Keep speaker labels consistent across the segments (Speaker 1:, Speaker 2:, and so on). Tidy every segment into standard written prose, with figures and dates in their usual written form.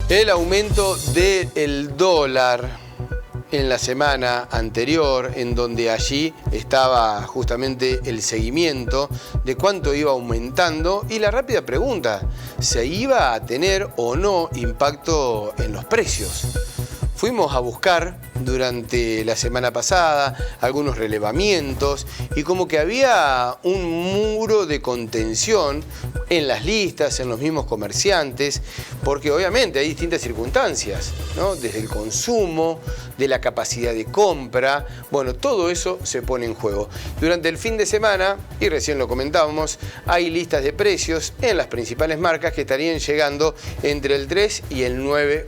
Speaker 1: El aumento del dólar en la semana anterior, en donde allí estaba justamente el seguimiento de cuánto iba aumentando y la rápida pregunta, ¿se iba a tener o no impacto en los precios? Fuimos a buscar durante la semana pasada algunos relevamientos y como que había un muro de contención en las listas, en los mismos comerciantes, porque obviamente hay distintas circunstancias, ¿no? Desde el consumo, de la capacidad de compra, bueno, todo eso se pone en juego. Durante el fin de semana, y recién lo comentábamos, hay listas de precios en las principales marcas que estarían llegando entre el 3 y el 9%.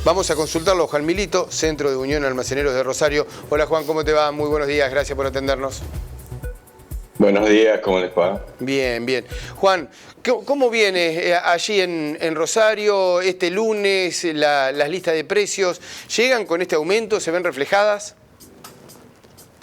Speaker 1: Vamos a consultarlo, Juan Milito, Centro de Unión Almaceneros de Rosario. Hola Juan, ¿cómo te va? Muy buenos días, gracias por atendernos.
Speaker 2: Buenos días, ¿cómo les va?
Speaker 1: Bien, bien. Juan, ¿cómo viene allí en Rosario este lunes las listas de precios? ¿Llegan con este aumento? ¿Se ven reflejadas?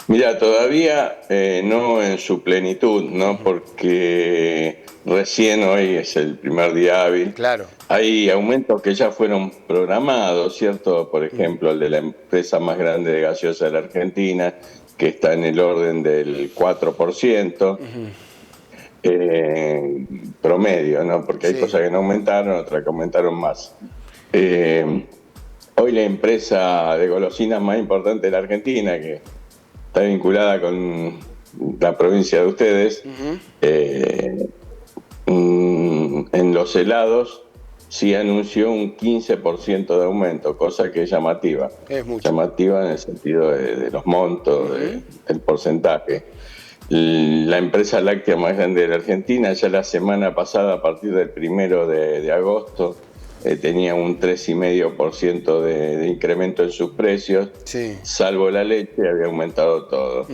Speaker 2: Mira, todavía no en su plenitud, ¿no? Porque recién hoy es el primer día hábil.
Speaker 1: Claro.
Speaker 2: Hay aumentos que ya fueron programados, ¿cierto? Por ejemplo, el de la empresa más grande de gaseosa de la Argentina, que está en el orden del 4%, promedio, ¿no? Porque hay cosas que no aumentaron, otras que aumentaron más. Hoy la empresa de golosinas más importante de la Argentina, que está vinculada con la provincia de ustedes, en los helados sí anunció un 15% de aumento, cosa que es llamativa.
Speaker 1: Es mucho.
Speaker 2: Llamativa en el sentido de los montos, del porcentaje. La empresa láctea más grande de la Argentina, ya la semana pasada, a partir del 1 de agosto, tenía un 3,5% de incremento en sus precios, salvo la leche, había aumentado todo.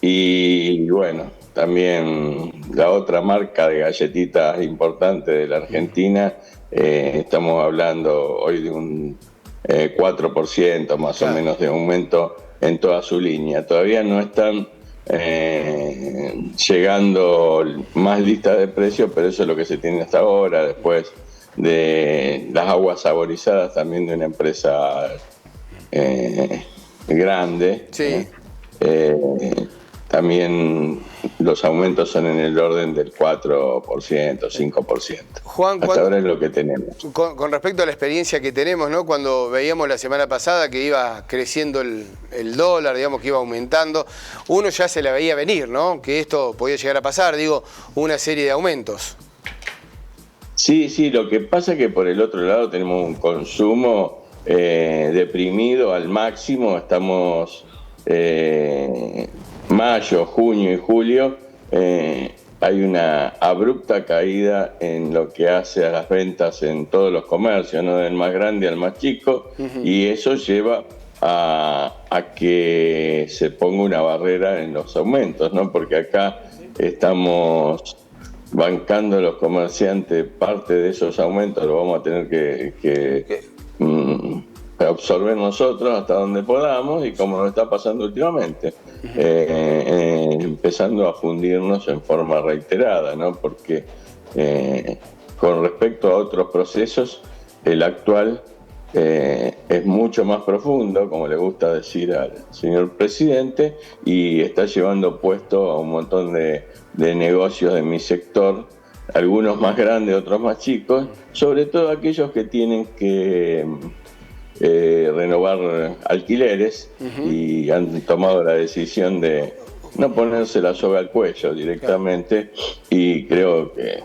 Speaker 2: Y bueno, también la otra marca de galletitas importante de la Argentina, estamos hablando hoy de un 4% más o menos de aumento en toda su línea. Todavía no están llegando más listas de precios, pero eso es lo que se tiene hasta ahora. Después de las aguas saborizadas, también de una empresa grande. También los aumentos son en el orden del 4%, 5%.
Speaker 1: Juan,
Speaker 2: hasta ahora es lo que tenemos.
Speaker 1: Con respecto a la experiencia que tenemos, ¿no? Cuando veíamos la semana pasada que iba creciendo el dólar, digamos que iba aumentando, uno ya se la veía venir, ¿no? Que esto podía llegar a pasar, digo, una serie de aumentos.
Speaker 2: Sí, lo que pasa es que por el otro lado tenemos un consumo deprimido al máximo. Estamos mayo, junio y julio, hay una abrupta caída en lo que hace a las ventas en todos los comercios, ¿no? Del más grande al más chico, y eso lleva a que se ponga una barrera en los aumentos, ¿no? Porque acá estamos bancando los comerciantes parte de esos aumentos, lo vamos a tener que absorber nosotros hasta donde podamos, y como nos está pasando últimamente, empezando a fundirnos en forma reiterada, ¿no? Porque con respecto a otros procesos, el actual es mucho más profundo, como le gusta decir al señor presidente, y está llevando puesto a un montón de negocios de mi sector, algunos más grandes, otros más chicos, sobre todo aquellos que tienen que renovar alquileres, y han tomado la decisión de no ponerse la soga al cuello directamente, y creo que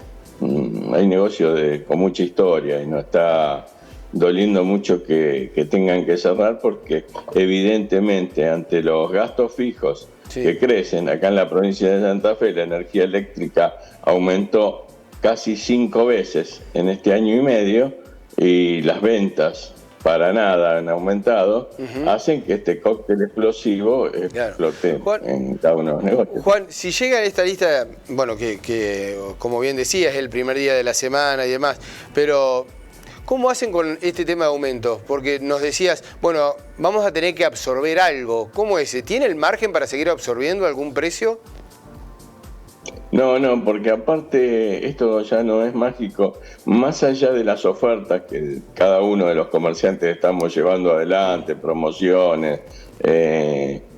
Speaker 2: hay negocios con mucha historia y no está doliendo mucho que tengan que cerrar, porque evidentemente ante los gastos fijos que crecen acá en la provincia de Santa Fe, la energía eléctrica aumentó casi 5 veces en este año y medio, y las ventas para nada han aumentado, hacen que este cóctel explosivo explote en cada uno de los negocios.
Speaker 1: Juan, si llega en esta lista, bueno, que como bien decías, es el primer día de la semana y demás, pero ¿cómo hacen con este tema de aumentos? Porque nos decías, bueno, vamos a tener que absorber algo. ¿Cómo es? ¿Tiene el margen para seguir absorbiendo algún precio?
Speaker 2: No, no, porque aparte esto ya no es mágico. Más allá de las ofertas que cada uno de los comerciantes estamos llevando adelante, promociones,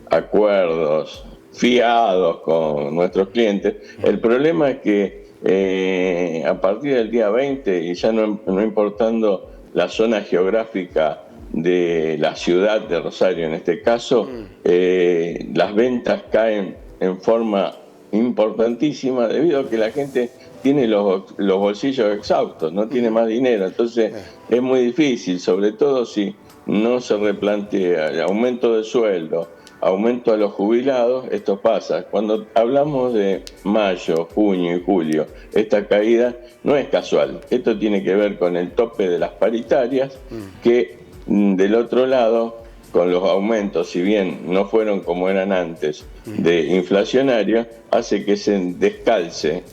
Speaker 2: acuerdos, fiados con nuestros clientes, el problema es que a partir del día 20, y ya no importando la zona geográfica de la ciudad de Rosario en este caso, las ventas caen en forma importantísima debido a que la gente tiene los bolsillos exhaustos, no tiene más dinero, entonces es muy difícil, sobre todo si no se replantea el aumento de sueldo, aumento a los jubilados. Esto pasa. Cuando hablamos de mayo, junio y julio, esta caída no es casual, esto tiene que ver con el tope de las paritarias, que del otro lado, con los aumentos, si bien no fueron como eran antes, de inflacionario, hace que se descalce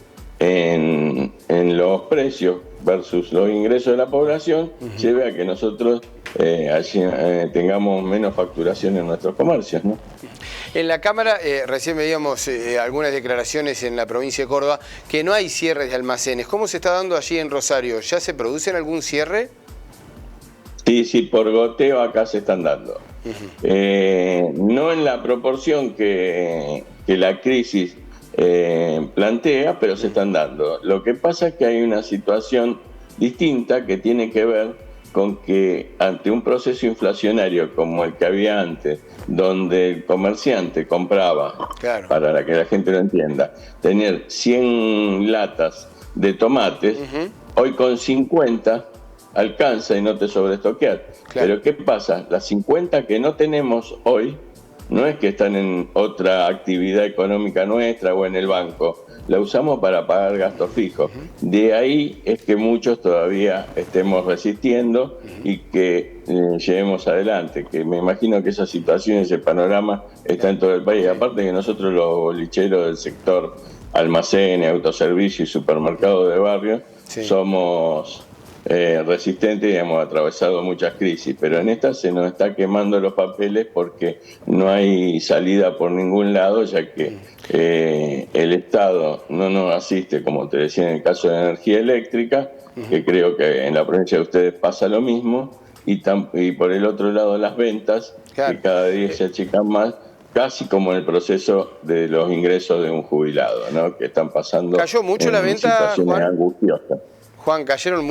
Speaker 2: en los precios versus los ingresos de la población, lleve a que nosotros tengamos menos facturación en nuestros comercios, ¿no?
Speaker 1: En la Cámara, recién veíamos algunas declaraciones en la provincia de Córdoba, que no hay cierres de almacenes. ¿Cómo se está dando allí en Rosario? ¿Ya se produce algún cierre?
Speaker 2: Sí, por goteo acá se están dando. No en la proporción que la crisis plantea, pero se están dando. Lo que pasa es que hay una situación distinta que tiene que ver con que ante un proceso inflacionario como el que había antes, donde el comerciante compraba, claro, para que la gente lo entienda, tener 100 latas de tomates, hoy con 50 alcanza y no te sobreestoqueas. Claro. Pero ¿qué pasa? Las 50 que no tenemos hoy no es que están en otra actividad económica nuestra o en el banco, la usamos para pagar gastos fijos. De ahí es que muchos todavía estemos resistiendo y que llevemos adelante, que me imagino que esa situación, ese panorama está en todo el país. Aparte que nosotros los bolicheros del sector almacenes, autoservicio y supermercados de barrio somos resistentes y hemos atravesado muchas crisis, pero en esta se nos está quemando los papeles porque no hay salida por ningún lado, ya que el Estado no nos asiste, como te decía en el caso de energía eléctrica, que creo que en la provincia de ustedes pasa lo mismo, y por el otro lado las ventas, que cada día se achican más, casi como en el proceso de los ingresos de un jubilado, ¿no? Que están pasando.
Speaker 1: ¿Cayó mucho la venta,
Speaker 2: situaciones
Speaker 1: Juan?
Speaker 2: Angustiosas.
Speaker 1: Juan, ¿cayeron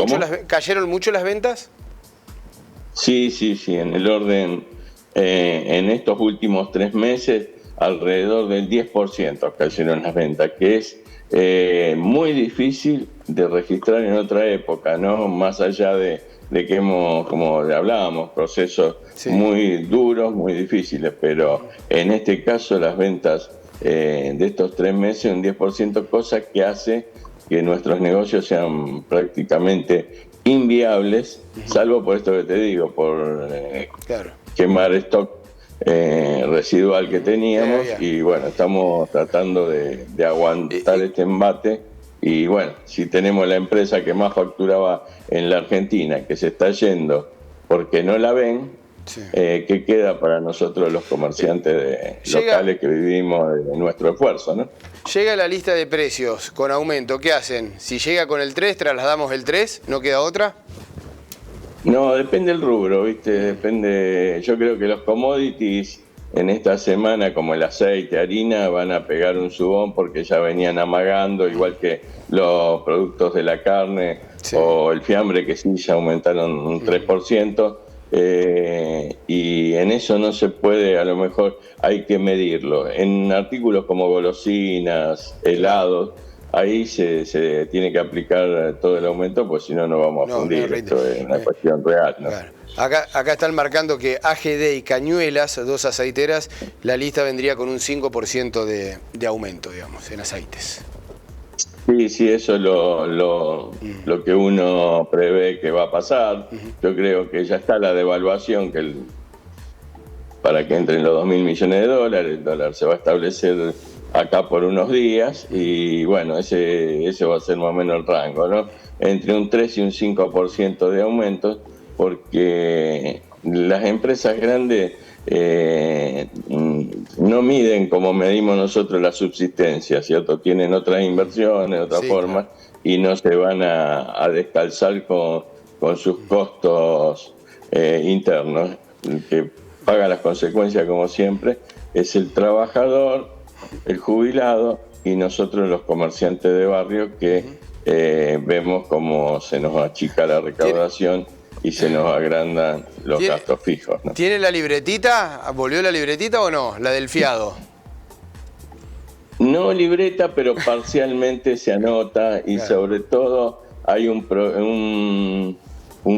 Speaker 1: mucho las ventas?
Speaker 2: Sí, en el orden, en estos últimos 3 meses, alrededor del 10% cayeron las ventas, que es muy difícil de registrar en otra época, ¿no? Más allá de que hemos, como hablábamos, procesos muy duros, muy difíciles, pero en este caso las ventas de estos 3 meses, un 10%, cosa que hace que nuestros negocios sean prácticamente inviables, salvo por esto que te digo, por quemar stock residual que teníamos, y bueno, estamos tratando de aguantar este embate, y bueno, si tenemos la empresa que más facturaba en la Argentina, que se está yendo porque no la ven, ¿qué queda para nosotros los comerciantes locales que vivimos de nuestro esfuerzo, ¿no?
Speaker 1: Llega la lista de precios con aumento, ¿qué hacen? Si llega con el 3, trasladamos el 3, ¿no queda otra?
Speaker 2: No, depende del rubro, ¿viste? Depende. Yo creo que los commodities en esta semana, como el aceite, harina, van a pegar un subón porque ya venían amagando, igual que los productos de la carne o el fiambre, que sí ya aumentaron un 3%. Y en eso no se puede, a lo mejor hay que medirlo. En artículos como golosinas, helados, ahí se tiene que aplicar todo el aumento, pues si no, no vamos a fundir. Esto es una cuestión real, ¿no?
Speaker 1: Claro. Acá están marcando que AGD y Cañuelas, 2 aceiteras, la lista vendría con un 5% de aumento, digamos, en aceites.
Speaker 2: Sí, eso es lo que uno prevé que va a pasar. Yo creo que ya está la devaluación, para que entren los 2.000 millones de dólares, el dólar se va a establecer acá por unos días, y bueno, ese va a ser más o menos el rango, ¿no? Entre un 3 y un 5% de aumento, porque las empresas grandes no no miden como medimos nosotros la subsistencia, ¿cierto? Tienen otras inversiones, otras formas, y no se van a descalzar con sus costos internos. El que paga las consecuencias, como siempre, es el trabajador, el jubilado y nosotros los comerciantes de barrio que vemos cómo se nos achica la recaudación y se nos agrandan los gastos fijos, ¿no?
Speaker 1: ¿Tiene la libretita? ¿Volvió la libretita o no? La del fiado.
Speaker 2: No libreta, pero parcialmente se anota y sobre todo hay un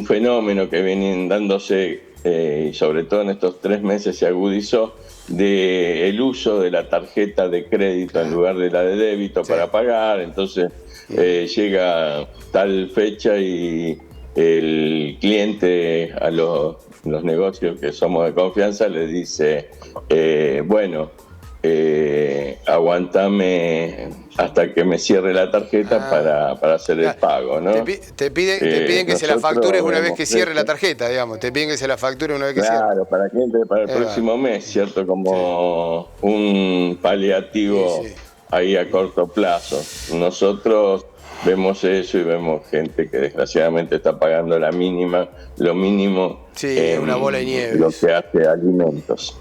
Speaker 2: fenómeno que viene dándose, y sobre todo en estos 3 meses se agudizó, del uso de la tarjeta de crédito en lugar de la de débito para pagar. Entonces llega tal fecha y el cliente a los negocios que somos de confianza le dice, bueno, aguantame hasta que me cierre la tarjeta para hacer el pago, ¿no?
Speaker 1: Te piden que se la factures una vez que cierre la tarjeta, digamos. Te piden que se la facture una vez que cierre.
Speaker 2: Claro, para que entre para el próximo mes, ¿cierto? Como un paliativo ahí a corto plazo. Nosotros vemos eso y vemos gente que desgraciadamente está pagando lo mínimo
Speaker 1: una bola de nieve.
Speaker 2: Lo que hace alimentos.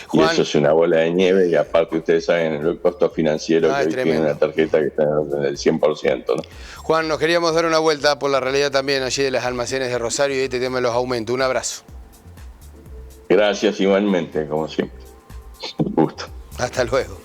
Speaker 2: Juan, y eso es una bola de nieve, y aparte ustedes saben el costo financiero que tiene una tarjeta que está en el 100%, ¿no?
Speaker 1: Juan, nos queríamos dar una vuelta por la realidad también allí de las almacenes de Rosario y de este tema de los aumentos. Un abrazo.
Speaker 2: Gracias igualmente, como siempre. Un gusto.
Speaker 1: Hasta luego.